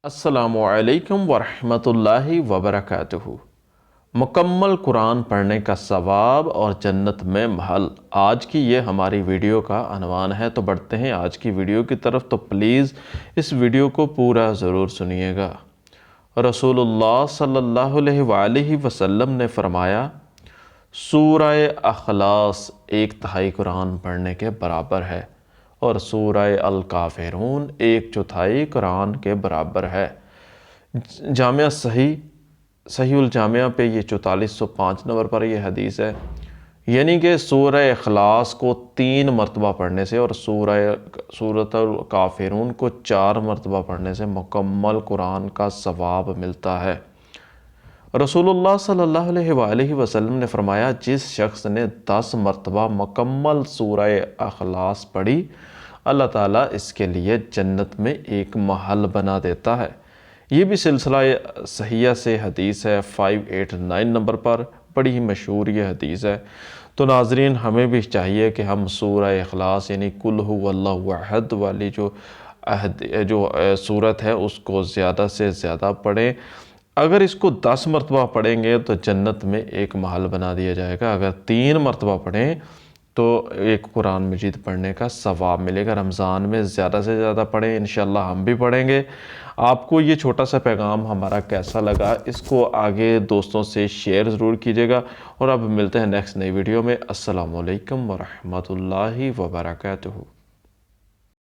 السلام علیکم ورحمۃ اللہ وبرکاتہ۔ مکمل قرآن پڑھنے کا ثواب اور جنت میں محل، آج کی یہ ہماری ویڈیو کا عنوان ہے۔ تو بڑھتے ہیں آج کی ویڈیو کی طرف، تو پلیز اس ویڈیو کو پورا ضرور سنیے گا۔ رسول اللہ صلی اللہ علیہ وآلہ وسلم نے فرمایا، سورہ اخلاص 1/3 قرآن پڑھنے کے برابر ہے اور سورہ الکافرون 1/4 قرآن کے برابر ہے۔ جامعہ صحیح الجامعہ پہ یہ 4405 نمبر پر یہ حدیث ہے، یعنی کہ سورہ اخلاص کو 3 مرتبہ پڑھنے سے اور سورۃ الکافرون کو 4 مرتبہ پڑھنے سے مکمل قرآن کا ثواب ملتا ہے۔ رسول اللہ صلی اللہ علیہ وآلہ وسلم نے فرمایا، جس شخص نے 10 مرتبہ مکمل سورہ اخلاص پڑھی، اللہ تعالیٰ اس کے لیے جنت میں ایک محل بنا دیتا ہے۔ یہ بھی سلسلہ صحیحہ سے حدیث ہے 589 نمبر پر، بڑی ہی مشہور یہ حدیث ہے۔ تو ناظرین، ہمیں بھی چاہیے کہ ہم سورہ اخلاص یعنی قل ھو اللہ احد والی جو سورت ہے اس کو زیادہ سے زیادہ پڑھیں۔ اگر اس کو 10 مرتبہ پڑھیں گے تو جنت میں ایک محل بنا دیا جائے گا، اگر 3 مرتبہ پڑھیں تو ایک قرآن مجید پڑھنے کا ثواب ملے گا۔ رمضان میں زیادہ سے زیادہ پڑھیں، انشاءاللہ ہم بھی پڑھیں گے۔ آپ کو یہ چھوٹا سا پیغام ہمارا کیسا لگا، اس کو آگے دوستوں سے شیئر ضرور کیجیے گا، اور اب ملتے ہیں نیکسٹ نئی ویڈیو میں۔ السلام علیکم ورحمۃ اللہ وبرکاتہ۔